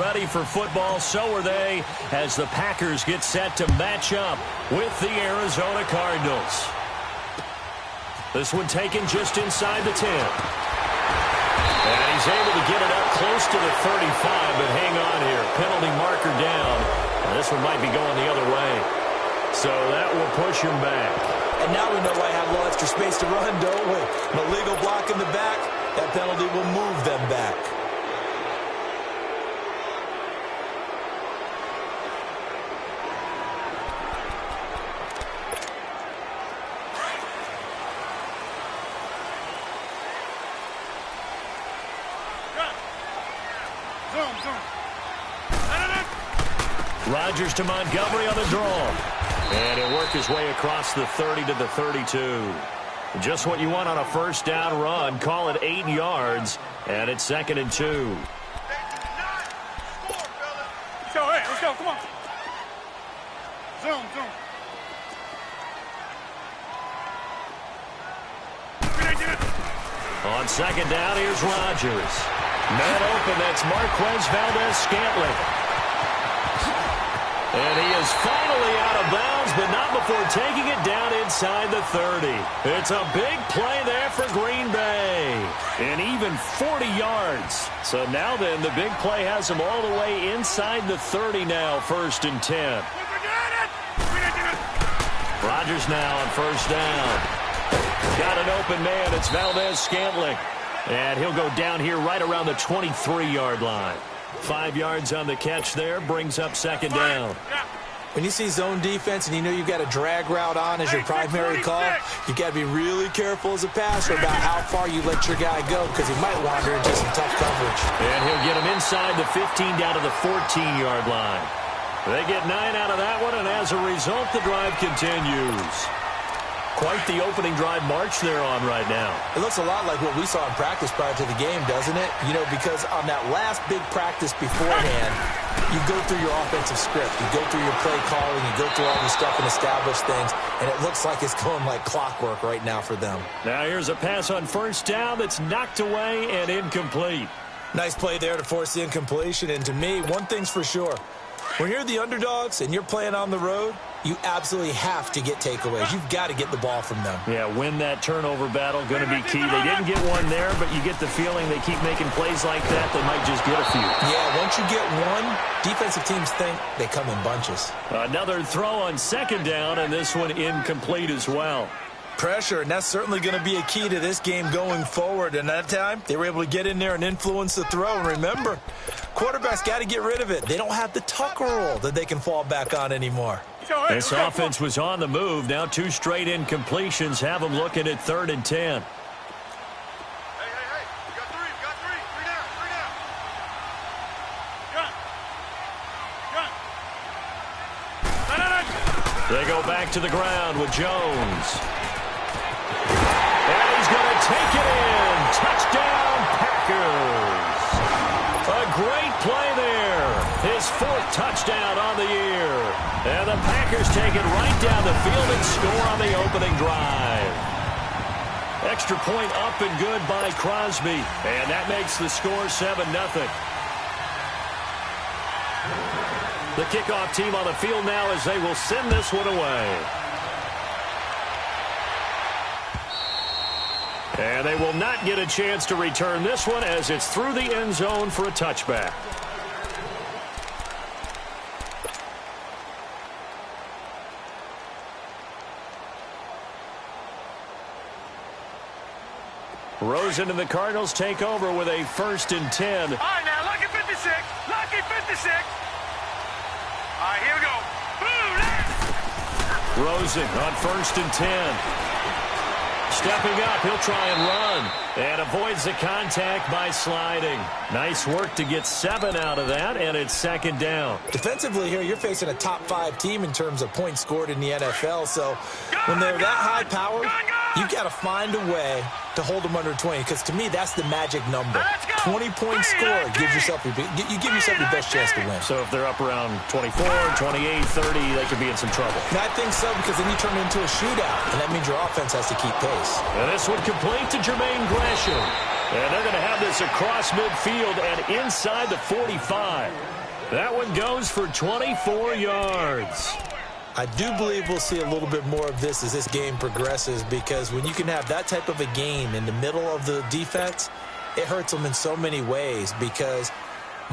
ready for football. So are they, as the Packers get set to match up with the Arizona Cardinals. This one taken just inside the 10. And he's able to get it up close to the 35, but hang on here. Penalty marker down. And this one might be going the other way. So that will push him back. And now we know why I have a little extra space to run, don't we? An illegal block in the back. That penalty will move them back. Rodgers to Montgomery on the draw. And he'll work his way across the 30 to the 32. Just what you want on a first down run. Call it 8 yards. And it's 2nd and 2. Let's go, hey, let's go, come on. Zoom. On 2nd down, here's Rodgers. Man open, that's Marquez Valdez-Scantling. And he is finally out of bounds, but not before taking it down inside the 30. It's a big play there for Green Bay. And even 40 yards. So now then, the big play has him all the way inside the 30 now, 1st and 10. Rodgers now on 1st down. Got an open man. It's Valdez-Scantling. And he'll go down here right around the 23-yard line. 5 yards on the catch there, brings up 2nd down. When you see zone defense and you know you've got a drag route on as your primary call, you've got to be really careful as a passer about how far you let your guy go because he might wander into some tough coverage. And he'll get him inside the 15 down to the 14-yard line. They get 9 out of that one, and as a result, the drive continues. Quite the opening drive march they're on right now. It looks a lot like what we saw in practice prior to the game, doesn't it? You know, because on that last big practice beforehand, you go through your offensive script. You go through your play calling. You go through all this stuff and establish things. And it looks like it's going like clockwork right now for them. Now here's a pass on 1st down that's knocked away and incomplete. Nice play there to force the incompletion. And to me, one thing's for sure. When you're the underdogs and you're playing on the road, you absolutely have to get takeaways. You've got to get the ball from them. Yeah, win that turnover battle, going to be key. They didn't get one there, but you get the feeling they keep making plays like that, they might just get a few. Yeah, once you get one, defensive teams think they come in bunches. Another throw on 2nd down, and this one incomplete as well. Pressure, and that's certainly going to be a key to this game going forward. And that time, they were able to get in there and influence the throw. And remember, quarterbacks got to get rid of it. They don't have the Tucker rule that they can fall back on anymore. This offense was on the move. Now 2 straight incompletions have them looking at 3rd and 10. Hey, we got three. Three down. They go back to the ground with Jones. And he's going to take it in. Touchdown, Packers. A great play there. His 4th touchdown on the year. And the Packers take it right down the field and score on the opening drive. Extra point up and good by Crosby. And that makes the score 7-0. The kickoff team on the field now as they will send this one away. And they will not get a chance to return this one as it's through the end zone for a touchback. Rosen and the Cardinals take over with a 1st and 10. All right, now, lucky 56. Lucky 56. All right, here we go. Boom! Rosen on 1st and 10. Stepping up, he'll try and run. And avoids the contact by sliding. Nice work to get 7 out of that, and it's 2nd down. Defensively here, you're facing a top 5 team in terms of points scored in the NFL. So when they're that high powered, you've got to find a way to hold them under 20, because to me, that's the magic number. 20-point score gives yourself you give yourself your best chance to win. So if they're up around 24, 28, 30, they could be in some trouble. And I think so, because then you turn it into a shootout, and that means your offense has to keep pace. And this one complete to Jermaine Gresham. And they're going to have this across midfield and inside the 45. That one goes for 24 yards. I do believe we'll see a little bit more of this as this game progresses, because when you can have that type of a game in the middle of the defense, it hurts them in so many ways, because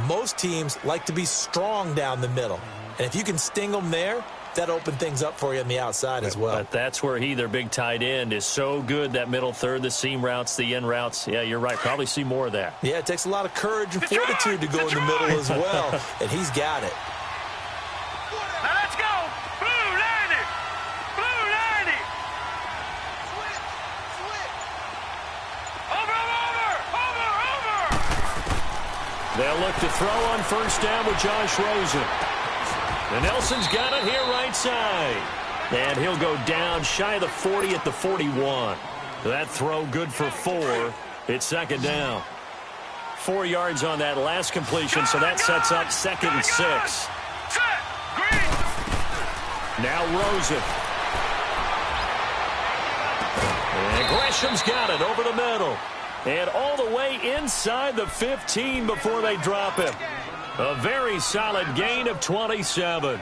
most teams like to be strong down the middle. And if you can sting them there, that opens things up for you on the outside as well. But that's where their big tight end, is so good, that middle third, the seam routes, the in routes. Yeah, you're right. Probably see more of that. Yeah, it takes a lot of courage and fortitude to go in the middle as well, and he's got it. Now let's go. Blue 90. Blue 90. Over. They'll look to throw on first down with Josh Rosen. And Nelson's got it here right side. And he'll go down shy of the 40 at the 41. That throw good for 4. It's second down. 4 yards on that last completion, so that sets up 2nd and 6. Set. Green. Now Rosen. And Gresham's got it over the middle. And all the way inside the 15 before they drop him. A very solid gain of 27.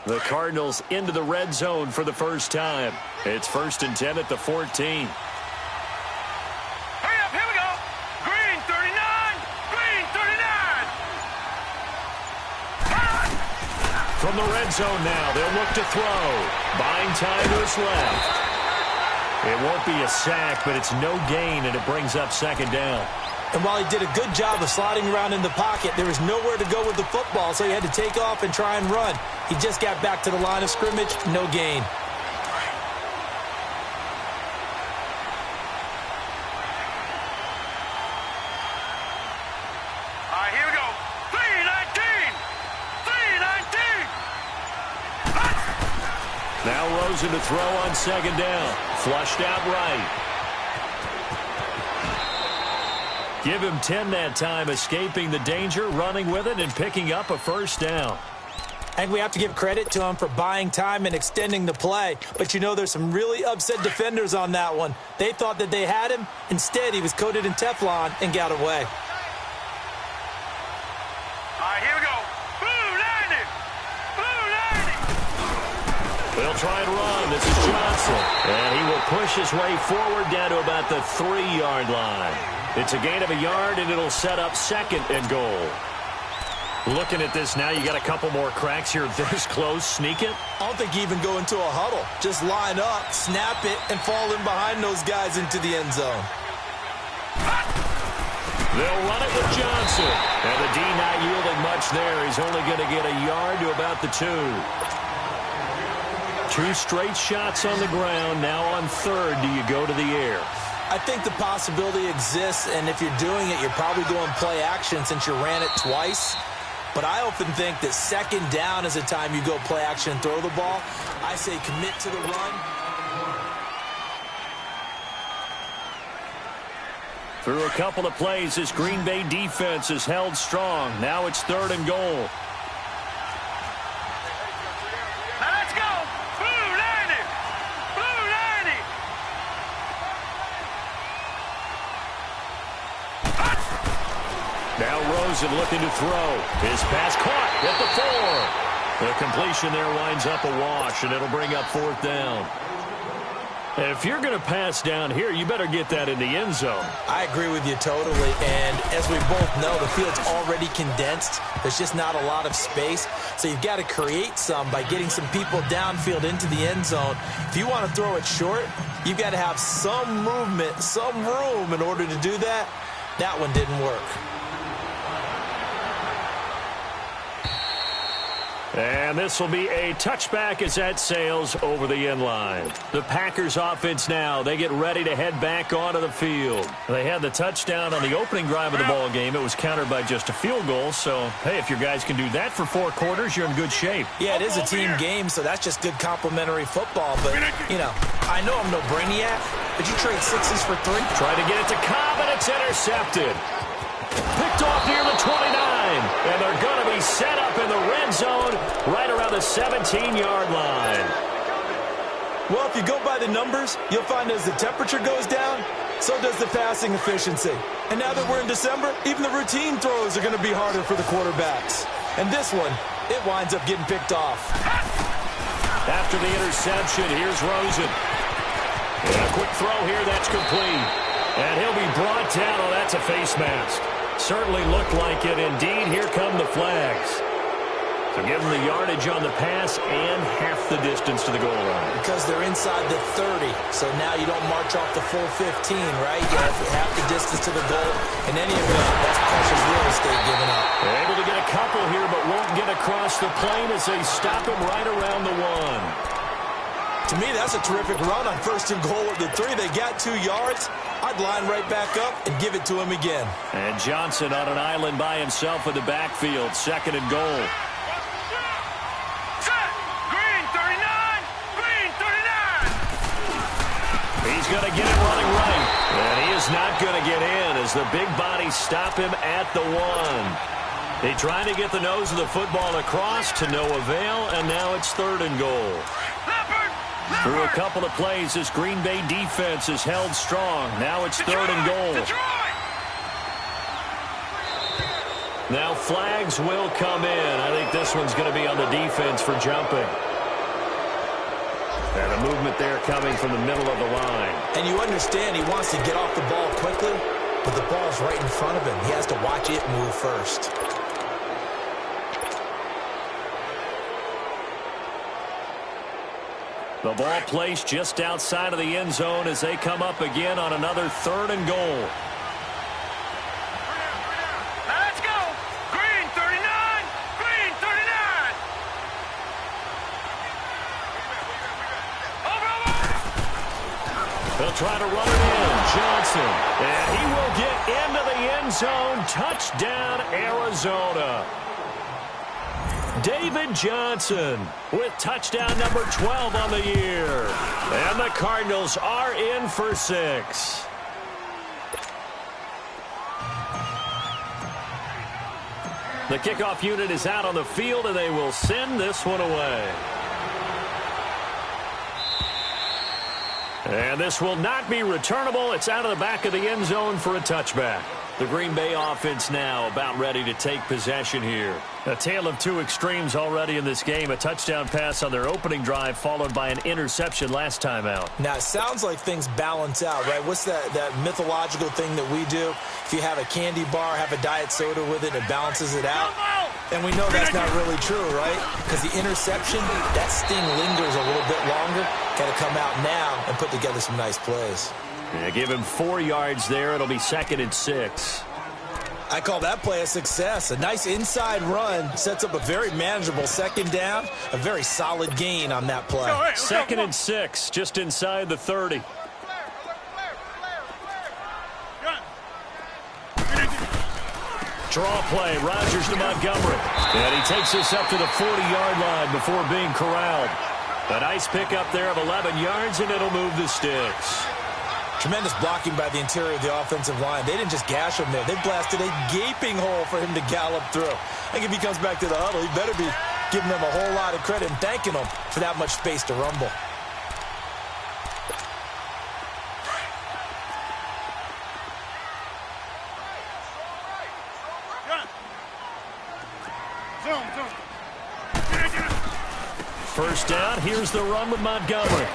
The Cardinals into the red zone for the first time. It's 1st and 10 at the 14. Hurry up, here we go. Green 39. Green 39. From the red zone now, they'll look to throw. Buying time to his left. It won't be a sack, but it's no gain, and it brings up 2nd down. And while he did a good job of sliding around in the pocket, there was nowhere to go with the football, so he had to take off and try and run. He just got back to the line of scrimmage, no gain. All right, here we go. 319. 319. Now Rosen to throw on 2nd down. Flushed out right. Give him 10 that time, escaping the danger, running with it, and picking up a first down. I think we have to give credit to him for buying time and extending the play. But, you know, there's some really upset defenders on that one. They thought that they had him. Instead, he was coated in Teflon and got away. All right, here we go. Blue 90. Blue 90. They'll try and run. This is Johnson. And he will push his way forward down to about the 3-yard line. It's a gain of a yard, and it'll set up 2nd and goal. Looking at this now, you got a couple more cracks here this close. Sneak it? I don't think you even go into a huddle. Just line up, snap it, and fall in behind those guys into the end zone. They'll run it with Johnson. And the D not yielding much there. He's only going to get a yard to about the 2. 2 straight shots on the ground. Now on 3rd, do you go to the air? I think the possibility exists, and if you're doing it, you're probably going play action since you ran it twice. But I often think that 2nd down is the time you go play action and throw the ball. I say commit to the run. Through a couple of plays, this Green Bay defense is held strong. Now it's 3rd and goal. Now let's go. Blue 90. Blue 90. Now Rosen looking to throw. His pass caught at the 4. The completion there winds up a wash, and it'll bring up 4th down. If you're going to pass down here, you better get that in the end zone. I agree with you totally, and as we both know, the field's already condensed. There's just not a lot of space, so you've got to create some by getting some people downfield into the end zone. If you want to throw it short, you've got to have some movement, some room in order to do that. That one didn't work. And this will be a touchback as that sails over the end line. The Packers offense now, they get ready to head back onto the field. They had the touchdown on the opening drive of the ball game. It was countered by just a field goal. So, hey, if your guys can do that for 4 quarters, you're in good shape. Yeah, it is a team game, so that's just good complimentary football. But, you know, I know I'm no brainiac, but you trade 6s for 3. Try to get it to Cobb, and it's intercepted. Picked off near the 29, and they're going to be set up in the red zone right around the 17-yard line. Well, if you go by the numbers, you'll find as the temperature goes down, so does the passing efficiency. And now that we're in December, even the routine throws are going to be harder for the quarterbacks. And this one, it winds up getting picked off. After the interception, here's Rosen. And a quick throw here, that's complete. And he'll be brought down. Oh, that's a face mask. Certainly looked like it. Indeed, here come the flags. So give them the yardage on the pass and half the distance to the goal line. Because they're inside the 30, so now you don't march off the full 15, right? You have half the distance to the goal. In any event, that's precious real estate given up. They're able to get a couple here, but won't get across the plane as they stop him right around the 1. To me, that's a terrific run on 1st and goal at the 3. They got 2 yards. I'd line right back up and give it to him again. And Johnson on an island by himself in the backfield, 2nd and goal. He's going to get it running right. And he is not going to get in as the big bodies stop him at the 1. They tried to get the nose of the football across to no avail, and now it's 3rd and goal. Through a couple of plays, this Green Bay defense is held strong. Now it's 3rd and goal. Now flags will come in. I think this one's going to be on the defense for jumping. And a movement there coming from the middle of the line. And you understand he wants to get off the ball quickly, but the ball's right in front of him. He has to watch it move first. The ball placed just outside of the end zone as they come up again on another 3rd and goal. Let's go! Green 39! Green 39! They'll try to run it in. Johnson. And he will get into the end zone. Touchdown, Arizona. David Johnson with touchdown number 12 on the year. And the Cardinals are in for 6. The kickoff unit is out on the field, and they will send this one away. And this will not be returnable. It's out of the back of the end zone for a touchback. The Green Bay offense now about ready to take possession here. A tale of 2 extremes already in this game. A touchdown pass on their opening drive followed by an interception last time out. Now, it sounds like things balance out, right? What's that mythological thing that we do? If you have a candy bar, have a diet soda with it, it balances it out. And we know that's not really true, right? Because the interception, that sting lingers a little bit longer. Got to come out now and put together some nice plays. Yeah, give him 4 yards there. It'll be 2nd and 6. I call that play a success. A nice inside run sets up a very manageable 2nd down. A very solid gain on that play. 2nd and 6, just inside the 30. Draw play, Rodgers to Montgomery. And he takes this up to the 40-yard line before being corralled. A nice pickup there of 11 yards, and it'll move the sticks. Tremendous blocking by the interior of the offensive line. They didn't just gash him there. They blasted a gaping hole for him to gallop through. I think if he comes back to the huddle, he better be giving them a whole lot of credit and thanking them for that much space to rumble. First down, here's the run with Montgomery.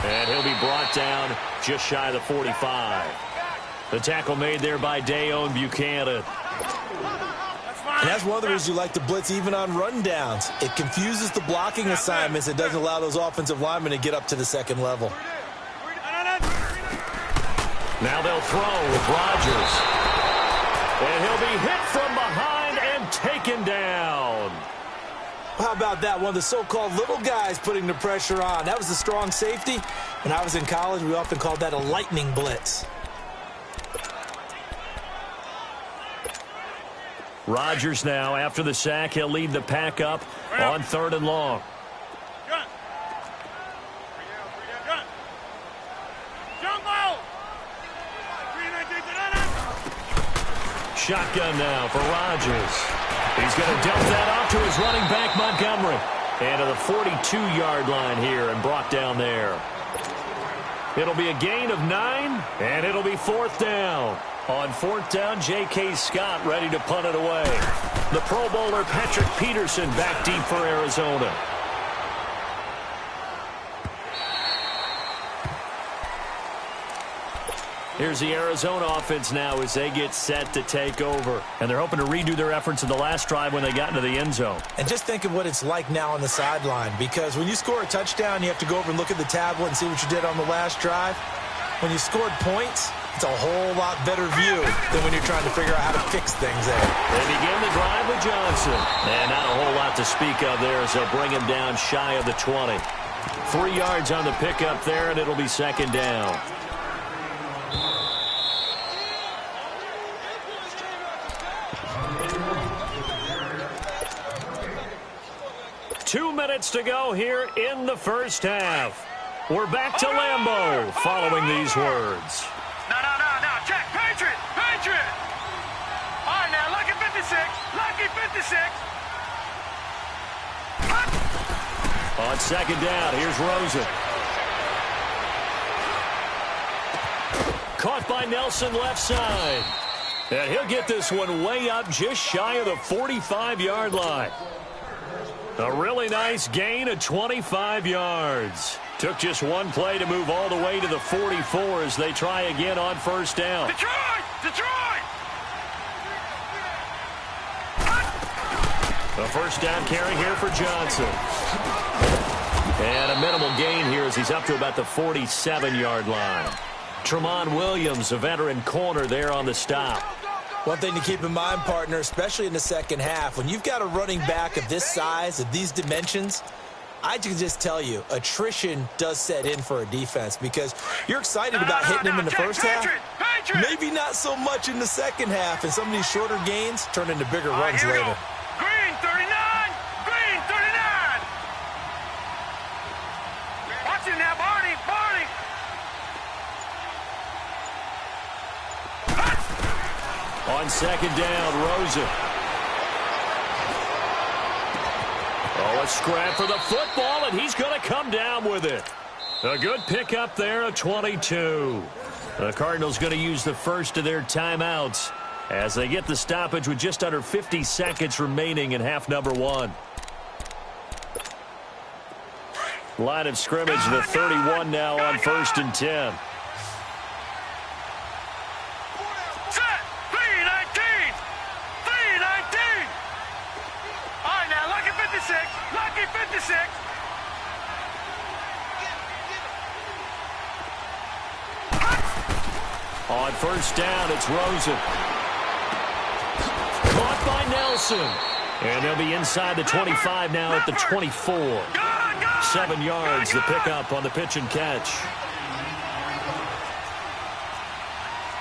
And he'll be brought down just shy of the 45. The tackle made there by Dayon Buchanan. And that's one of the reasons you like to blitz even on rundowns. It confuses the blocking assignments. It doesn't allow those offensive linemen to get up to the 2nd level. Now they'll throw with Rodgers. And he'll be hit from behind and taken down. How about that? One of the so-called little guys putting the pressure on. That was the strong safety. When I was in college, we often called that a lightning blitz. Rodgers now, after the sack, he'll lead the pack up on 3rd and long. Shotgun now for Rodgers. He's going to dump that off to his running back, Montgomery. And to the 42-yard line here and brought down there. It'll be a gain of 9, and it'll be 4th down. On 4th down, J.K. Scott ready to punt it away. The Pro Bowler Patrick Peterson back deep for Arizona. Here's the Arizona offense now as they get set to take over. And they're hoping to redo their efforts in the last drive when they got into the end zone. And just think of what it's like now on the sideline, because when you score a touchdown, you have to go over and look at the tablet and see what you did on the last drive. When you scored points, it's a whole lot better view than when you're trying to figure out how to fix things there. They begin the drive with Johnson. And not a whole lot to speak of there as they'll bring him down shy of the 20. 3 yards on the pickup there, and it'll be 2nd down. Two minutes to go here in the first half. We're back to Lambeau following these words. No. Check. Patriot. All right, now, lucky 56. On 2nd down, here's Rosen. Caught by Nelson left side. And he'll get this one way up just shy of the 45-yard line. A really nice gain of 25 yards. Took just one play to move all the way to the 44 as they try again on 1st down. Detroit! A 1st down carry here for Johnson. And a minimal gain here as he's up to about the 47-yard line. Tramon Williams, a veteran corner there on the stop. One thing to keep in mind, partner, especially in the second half, when you've got a running back of this size, of these dimensions, I can just tell you, attrition does set in for a defense because you're excited about hitting him in the first half. Maybe not so much in the second half, and some of these shorter gains turn into bigger runs later. Green 39! Watch it now, Barney! On 2nd down, Rosen. Oh, a scrap for the football, and he's going to come down with it. A good pickup there, a 22. The Cardinals going to use the first of their timeouts as they get the stoppage with just under 50 seconds remaining in half number 1. Line of scrimmage, the 31 now on 1st and 10. Lucky 56. On 1st down, it's Rosen. Caught by Nelson. And they'll be inside the 25 now at the 24. 7 yards, the pickup on the pitch and catch.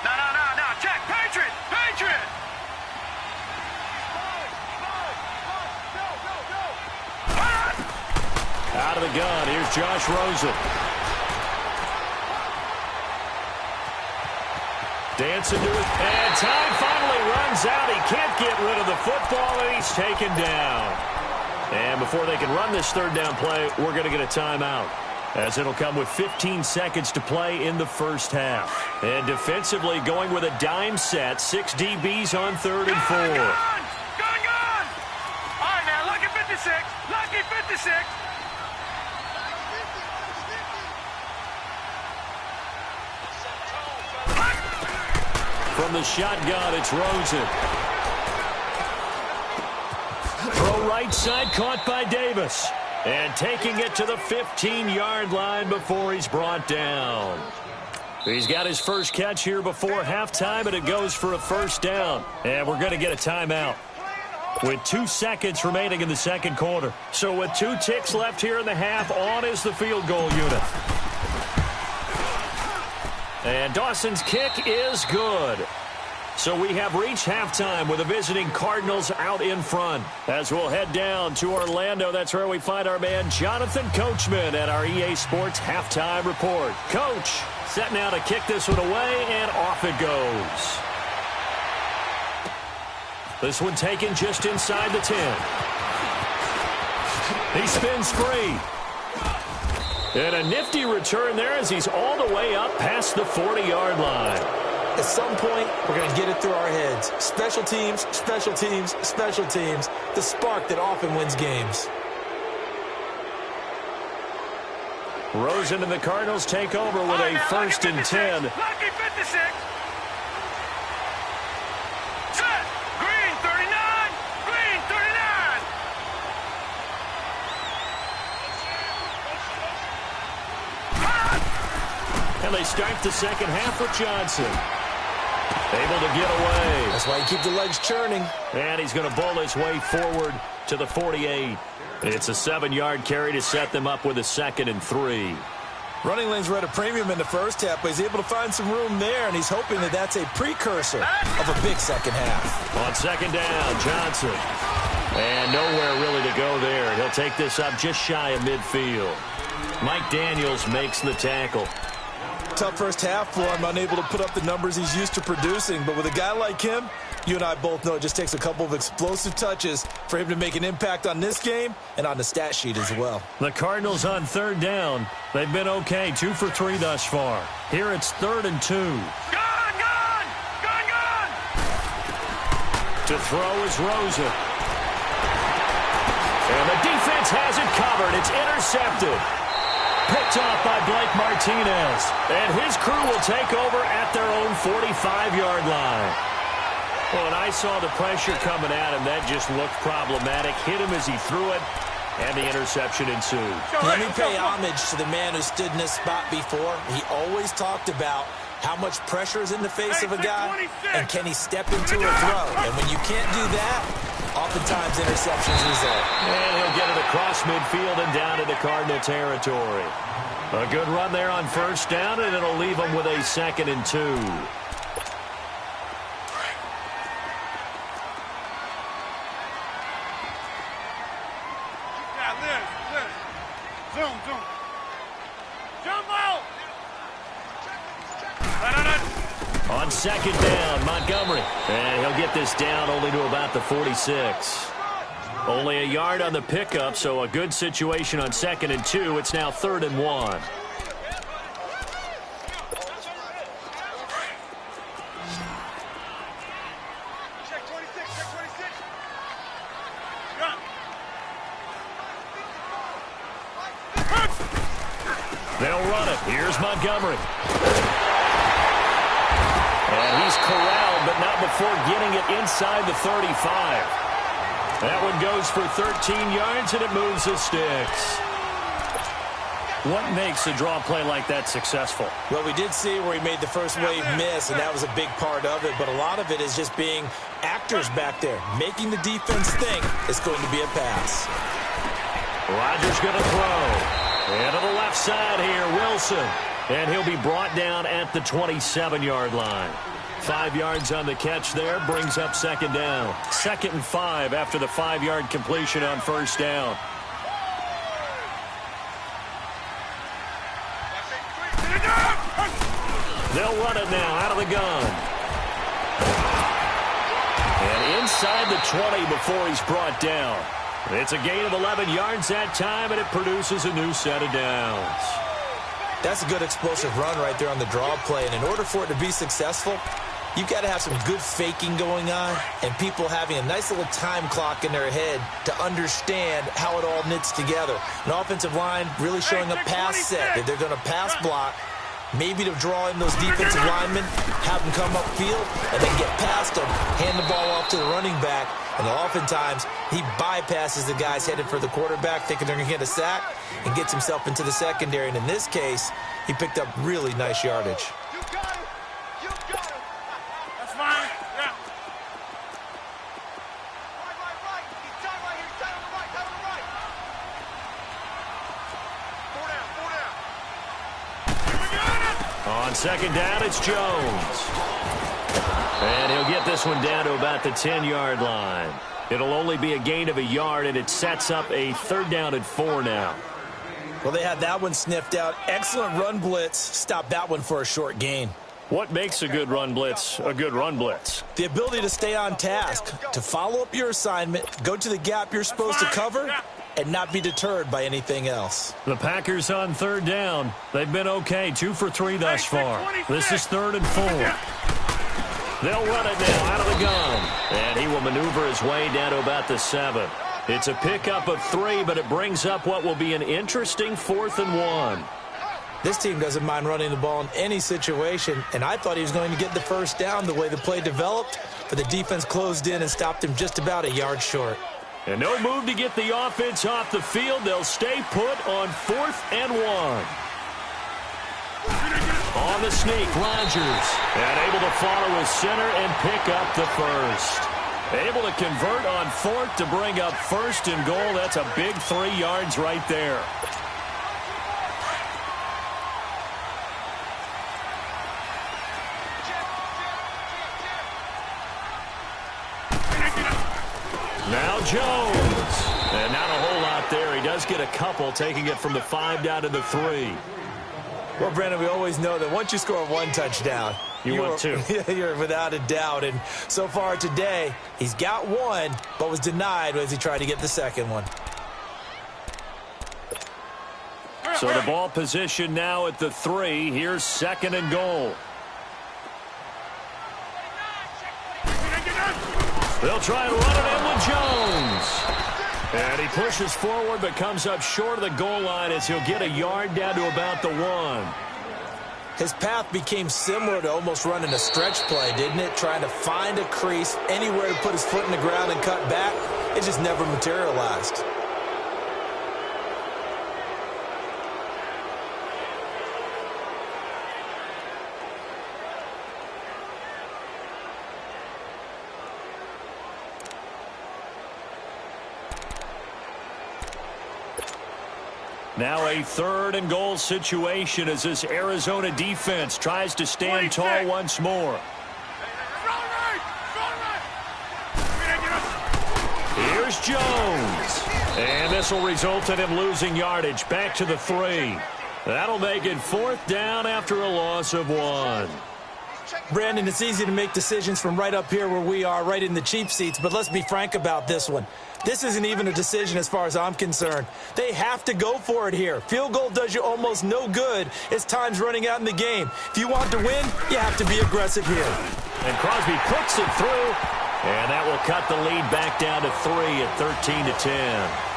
No. Check. Patriot. Out of the gun, here's Josh Rosen. Dancing to it, and time finally runs out. He can't get rid of the football, and he's taken down. And before they can run this 3rd down play, we're going to get a timeout, as it'll come with 15 seconds to play in the first half. And defensively going with a dime set, 6 DBs on 3rd and 4. Gun! All right, now, lucky 56. From the shotgun, it's Rosen. Throw right side, caught by Davis. And taking it to the 15-yard line before he's brought down. He's got his first catch here before halftime, and it goes for a 1st down. And we're going to get a timeout with 2 seconds remaining in the 2nd quarter. So with 2 ticks left here in the half, on is the field goal unit. And Dawson's kick is good. So we have reached halftime with the visiting Cardinals out in front. As we'll head down to Orlando, that's where we find our man Jonathan Coachman at our EA Sports Halftime Report. Coach, set now to kick this one away, and off it goes. This one taken just inside the 10. He spins free. And a nifty return there as he's all the way up past the 40-yard line. At some point, we're going to get it through our heads. Special teams, special teams, special teams. The spark that often wins games. Rosen and the Cardinals take over with a 1st and 10. Lucky 56. Set. Green 39. Green 39. And they start the second half with Johnson. Able to get away. That's why you keep the legs churning. And he's going to bowl his way forward to the 48. It's a 7-yard carry to set them up with a 2nd and 3. Running lanes were at a premium in the first half, but he's able to find some room there, and he's hoping that that's a precursor of a big second half. On 2nd down, Johnson. And nowhere really to go there. He'll take this up just shy of midfield. Mike Daniels makes the tackle. Tough first half for him, unable to put up the numbers he's used to producing. But with a guy like him, you and I both know it just takes a couple of explosive touches for him to make an impact on this game and on the stat sheet as well. The Cardinals on 3rd down. They've been okay, 2 for 3 thus far. Here it's 3rd and 2. Gone, gone, gone, gone. To throw is Rosen. And the defense has it covered. It's intercepted. Picked off by Blake Martinez. And his crew will take over at their own 45-yard line. Well, when I saw the pressure coming at him, that just looked problematic. Hit him as he threw it, and the interception ensued. Let me pay homage to the man who stood in this spot before. He always talked about how much pressure is in the face of a guy, and can he step into a throw. And when you can't do that, oftentimes interceptions result. And he'll get it across midfield and down into Cardinal territory. A good run there on 1st down, and it'll leave him with a 2nd and 2. On 2nd down, Montgomery. And he'll get this down only to about the 46. Only a yard on the pickup, so a good situation on 2nd and 2. It's now 3rd and 1. They'll run it. Here's Montgomery. And he's corralled, but not before getting it inside the 35. That one goes for 13 yards, and it moves the sticks. What makes a draw play like that successful? Well, we did see where he made the first wave miss, and that was a big part of it. But a lot of it is just being actors back there, making the defense think it's going to be a pass. Rodgers going to throw. And to the left side here, Wilson. And he'll be brought down at the 27-yard line. 5 yards on the catch there, brings up 2nd down. 2nd and 5 after the 5-yard completion on 1st down. They'll run it now out of the gun. And inside the 20 before he's brought down. It's a gain of 11 yards that time, and it produces a new set of downs. That's a good explosive run right there on the draw play. And in order for it to be successful, you've got to have some good faking going on and people having a nice little time clock in their head to understand how it all knits together. An offensive line really showing a pass set that they're going to pass block, maybe to draw in those defensive linemen, have them come upfield, and then get past them, hand the ball off to the running back. And oftentimes, he bypasses the guys headed for the quarterback, thinking they're going to get a sack, and gets himself into the secondary. And in this case, he picked up really nice yardage. You got it. You got it. That's fine. Yeah. Right. He's tight right here. He's tight on the right. Tight on the right. 4 down. 4 down. On 2nd down, it's Jones. And he'll get this one down to about the 10-yard line. It'll only be a gain of a yard, and it sets up a 3rd down and 4 now. Well, they had that one sniffed out. Excellent run blitz. Stopped that one for a short gain. What makes a good run blitz a good run blitz? The ability to stay on task, to follow up your assignment, go to the gap you're supposed to cover, and not be deterred by anything else. The Packers on third down. They've been okay, 2 for 3 thus far. This is 3rd and 4. They'll run it now out of the gun. And he will maneuver his way down to about the 7. It's a pickup of 3, but it brings up what will be an interesting 4th and 1. This team doesn't mind running the ball in any situation, and I thought he was going to get the first down the way the play developed, but the defense closed in and stopped him just about a yard short. And no move to get the offense off the field. They'll stay put on 4th and 1. On the sneak, Rodgers. And able to follow his center and pick up the first. Able to convert on 4th to bring up 1st and goal. That's a big 3 yards right there. Now Jones. And not a whole lot there. He does get a couple, taking it from the 5 down to the 3. Well, Brandon, we always know that once you score 1 touchdown, you want 2. You're without a doubt. And so far today, he's got 1, but was denied as he tried to get the second one. So the ball position now at the 3. Here's 2nd and goal. They'll try and run it in with Jones. And he pushes forward but comes up short of the goal line as he'll get a yard down to about the 1. His path became similar to almost running a stretch play, didn't it? Trying to find a crease, anywhere to put his foot in the ground and cut back. It just never materialized. Now a 3rd and goal situation as this Arizona defense tries to stand tall once more. Here's Jones. And this will result in him losing yardage back to the 3. That'll make it 4th down after a loss of 1. Brandon, it's easy to make decisions from right up here where we are, right in the cheap seats, but let's be frank about this one. This isn't even a decision as far as I'm concerned. They have to go for it here. Field goal does you almost no good as time's running out in the game. If you want to win, you have to be aggressive here. And Crosby puts it through, and that will cut the lead back down to 3 at 13-10.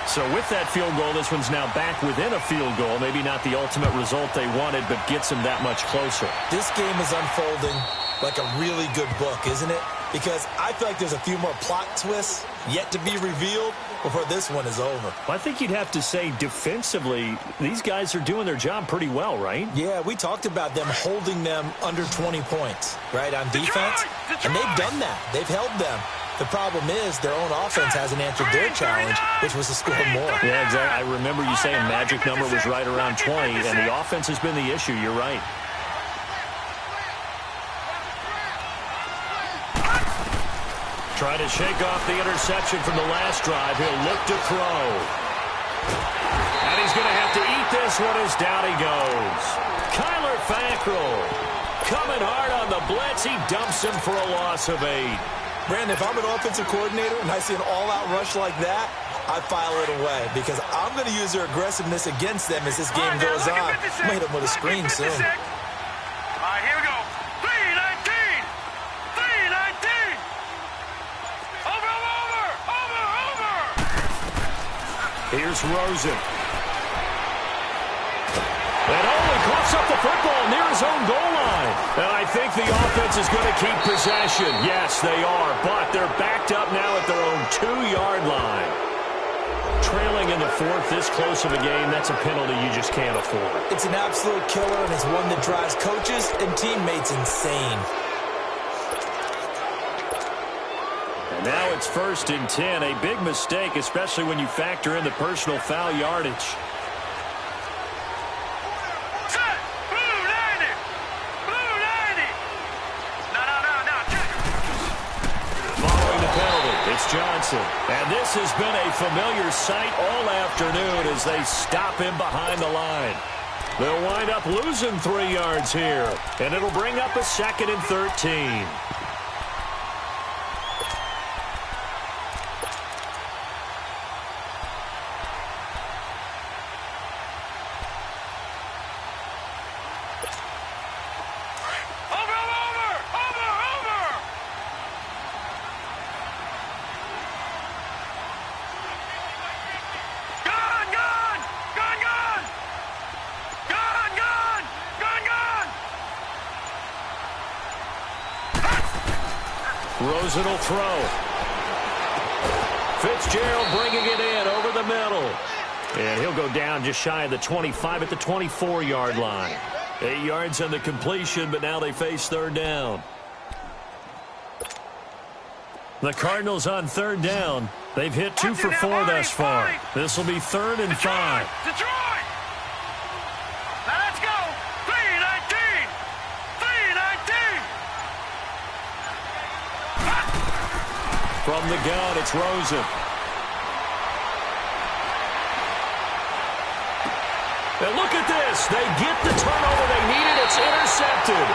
So with that field goal, this one's now back within a field goal. Maybe not the ultimate result they wanted, but gets them that much closer. This game is unfolding like a really good book, isn't it? Because I feel like there's a few more plot twists yet to be revealed before this one is over. Well, I think you'd have to say defensively, these guys are doing their job pretty well, right? Yeah, we talked about them holding them under 20 points, right, on defense. And they've done that. They've held them. The problem is their own offense hasn't answered their challenge, which was to score more. Yeah, exactly. I remember you saying magic number was right around 20, and the offense has been the issue. You're right. Try to shake off the interception from the last drive. He'll look to throw. And he's going to have to eat this one as down he goes. Kyler Fackrell coming hard on the blitz. He dumps him for a loss of 8. Brandon, if I'm an offensive coordinator and I see an all-out rush like that, I file it away because I'm going to use their aggressiveness against them as this game goes on. I'm going to hit them with a screen soon. All right, here we go. 3-19. 3-19. Over. Here's Rosen. And only coughs up the football near his own goal line. And I think the offense is going to keep possession. Yes, they are, but they're backed up now at their own 2-yard line. Trailing in the 4th, this close of a game, that's a penalty you just can't afford. It's an absolute killer, and it's one that drives coaches and teammates insane. And now it's 1st and 10, a big mistake, especially when you factor in the personal foul yardage. It's Johnson. And this has been a familiar sight all afternoon as they stop him behind the line. They'll wind up losing 3 yards here. And it'll bring up a 2nd and 13. Rosen will throw. Fitzgerald bringing it in over the middle. And he'll go down just shy of the 25 at the 24-yard line. 8 yards on the completion, but now they face third down. The Cardinals on third down. They've hit 2 for 4 thus far. This will be 3rd and 5. Detroit! Now let's go! 3-19! 3-19! From the gun, it's Rosen. And look at this. They get the turnover they needed. It's intercepted.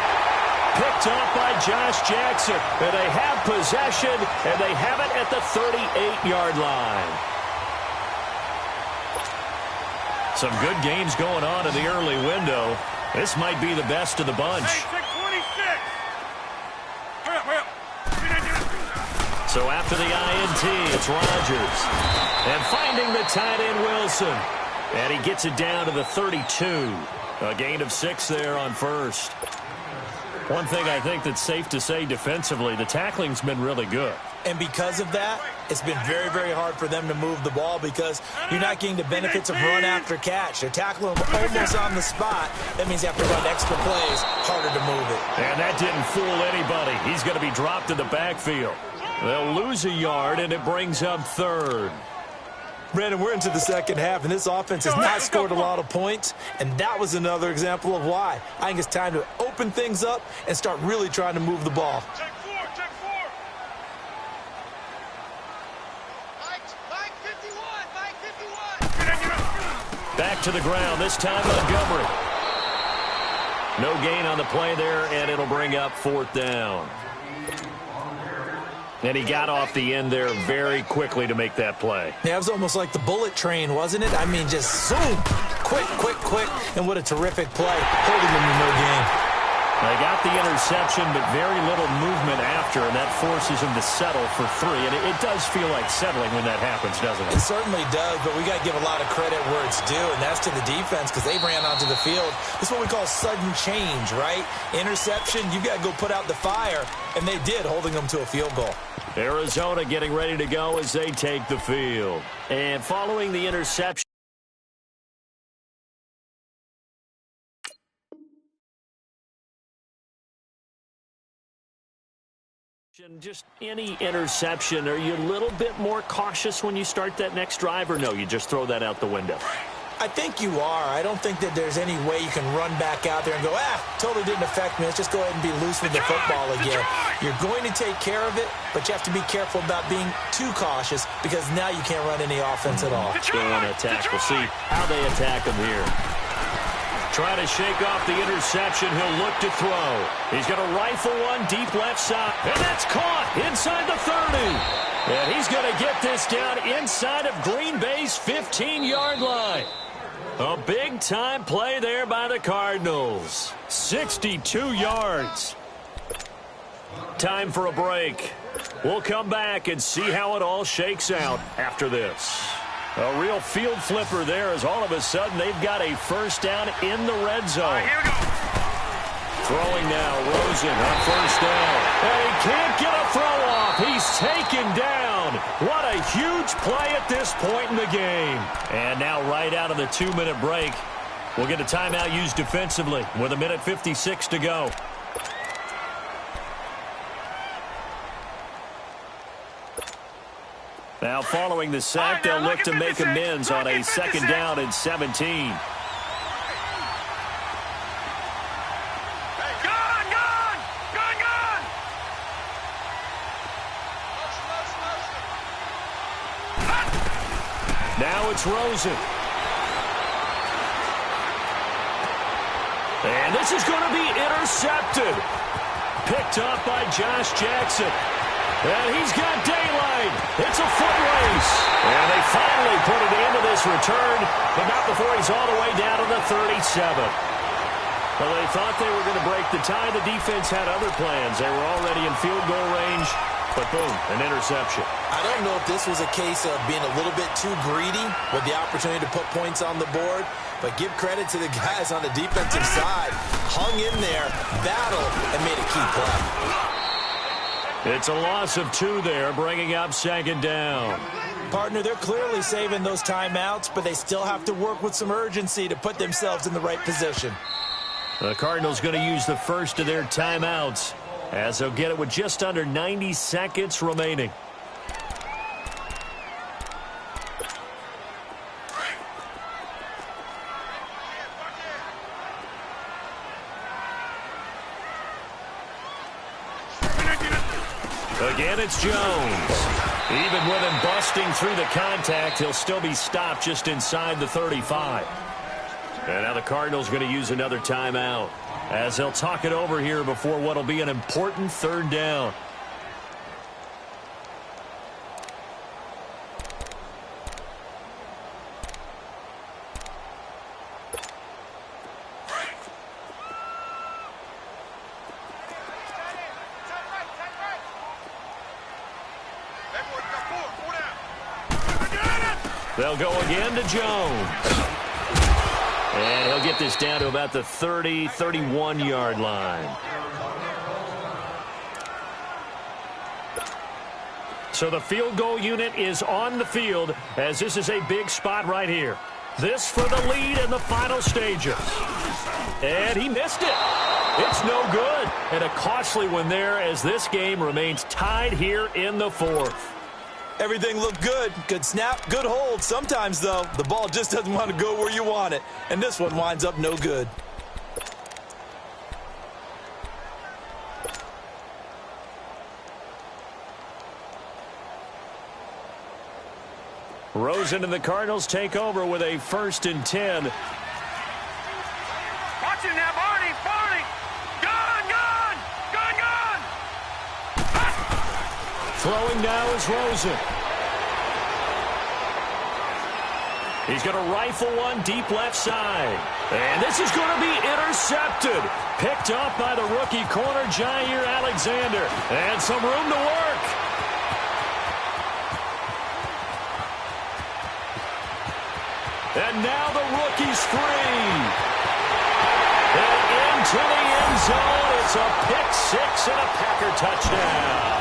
Picked off by Josh Jackson. And they have possession, and they have it at the 38-yard line. Some good games going on in the early window. This might be the best of the bunch. So after the INT, it's Rodgers. And finding the tight end, Wilson. And he gets it down to the 32. A gain of 6 there on first. One thing I think that's safe to say defensively, the tackling's been really good. And because of that, it's been very, very hard for them to move the ball because you're not getting the benefits of run after catch. They're tackling them almost on the spot. That means you have to run extra plays, harder to move it. And that didn't fool anybody. He's going to be dropped in the backfield. They'll lose a yard, and it brings up 3rd. Brandon, we're into the second half, and this offense has not scored a lot of points, and that was another example of why. I think it's time to open things up and start really trying to move the ball. Check 4, check 4. Mike 51, Mike 51. Back to the ground, this time Montgomery. No gain on the play there, and it'll bring up 4th down. And he got off the end there very quickly to make that play. Yeah, it was almost like the bullet train, wasn't it? I mean, just zoom, quick, and what a terrific play, holding them in no game. They got the interception, but very little movement after, and that forces him to settle for 3. And it does feel like settling when that happens, doesn't it? It certainly does, but we got to give a lot of credit where it's due, and that's to the defense because they ran onto the field. This is what we call sudden change, right? Interception, you got to go put out the fire, and they did, holding them to a field goal. Arizona getting ready to go as they take the field. And following the interception, just any interception, are you a little bit more cautious when you start that next drive, or no, you just throw that out the window? I think you are. I don't think that there's any way you can run back out there and go, totally didn't affect me. Let's just go ahead and be loose with the football again. You're going to take care of it, but you have to be careful about being too cautious because now you can't run any offense at all. They want to attack. We'll see how they attack him here. Try to shake off the interception. He'll look to throw. He's going to rifle one deep left side. And that's caught inside the 30. And he's going to get this down inside of Green Bay's 15-yard line. A big-time play there by the Cardinals. 62 yards. Time for a break. We'll come back and see how it all shakes out after this. A real field flipper there as all of a sudden they've got a first down in the red zone. All right, here we go. Throwing now, Rosen on first down. And he can't get a throw off. He's taken down. What a huge play at this point in the game. And now right out of the 2-minute break, we'll get a timeout used defensively with 1:56 to go. Now following the sack, they'll look to make amends on a second down and 17. Now it's Rosen. And this is going to be intercepted. Picked off by Josh Jackson. And he's got daylight. It's a foot race. And they finally put an end to this return, but not before he's all the way down to the 37. Well, they thought they were going to break the tie. The defense had other plans. They were already in field goal range. But boom, an interception. I don't know if this was a case of being a little bit too greedy with the opportunity to put points on the board, but give credit to the guys on the defensive side. Hung in there, battled, and made a key play. It's a loss of 2 there, bringing up second down. Partner, they're clearly saving those timeouts, but they still have to work with some urgency to put themselves in the right position. The Cardinals going to use the first of their timeouts, as they'll get it with just under 90 seconds remaining. Again, it's Jones. Even with him busting through the contact, he'll still be stopped just inside the 35. And now the Cardinals going to use another timeout, as they'll talk it over here before what will be an important third down. They'll go again to Jones. And he'll get this down to about the 30, 31-yard line. So the field goal unit is on the field, as this is a big spot right here. This for the lead in the final stages. And he missed it. It's no good. And a costly one there, as this game remains tied here in the 4th. Everything looked good. Good snap, good hold. Sometimes, though, the ball just doesn't want to go where you want it. And this one winds up no good. Rosen and the Cardinals take over with a 1st and 10. Watch it now, Barney, Barney. Gun. Throwing now is Rosen. He's going to rifle one deep left side. And this is going to be intercepted. Picked off by the rookie corner, Jair Alexander. And some room to work. And now the rookie's free. And into the end zone. It's a pick 6 and a Packer touchdown.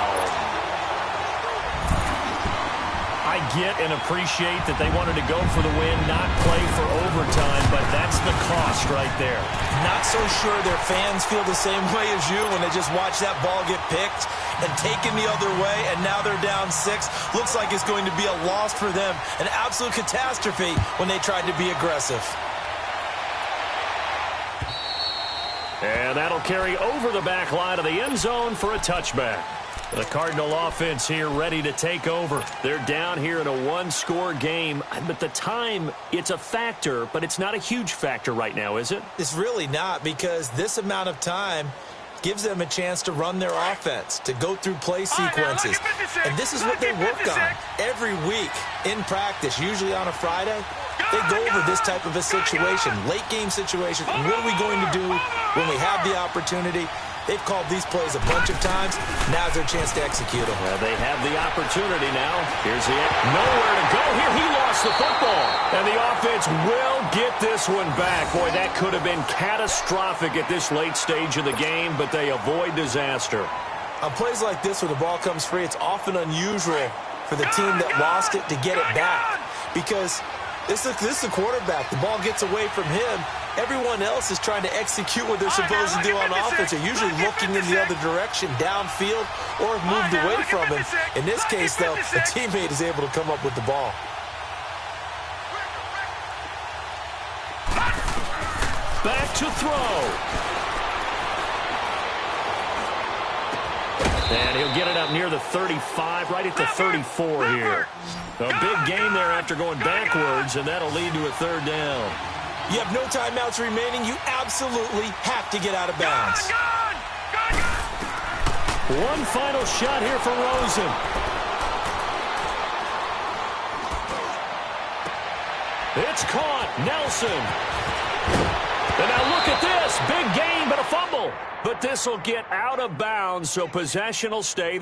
I get and appreciate that they wanted to go for the win, not play for overtime, but that's the cost right there. Not so sure their fans feel the same way as you when they just watch that ball get picked and taken the other way, and now they're down 6. Looks like it's going to be a loss for them, an absolute catastrophe when they tried to be aggressive. And that'll carry over the back line of the end zone for a touchback. The Cardinal offense here ready to take over. They're down here in a 1-score game. But the time, it's a factor, but it's not a huge factor right now, is it? It's really not, because this amount of time gives them a chance to run their offense, to go through play sequences. And this is what they work on every week in practice, usually on a Friday. They go over this type of a situation, late game situation. What are we going to do when we have the opportunity? They've called these plays a bunch of times. Now's their chance to execute them. Well, they have the opportunity now. Here's the nowhere to go. Here he lost the football. And the offense will get this one back. Boy, that could have been catastrophic at this late stage of the game, but they avoid disaster. On plays like this where the ball comes free, it's often unusual for the team that lost it to get it back. Because this is the quarterback. The ball gets away from him. Everyone else is trying to execute what they're supposed to do on offense. They're usually looking in the other direction, downfield, or have moved away from him. In this case, though, a teammate is able to come up with the ball. Back to throw. And he'll get it up near the 35, right at the 34 here. A big gain there after going backwards, and that'll lead to a third down. You have no timeouts remaining. You absolutely have to get out of bounds. One final shot here for Rosen. It's caught. Nelson. And now look at this. Big gain, but a fumble. But this will get out of bounds, so possession will stay.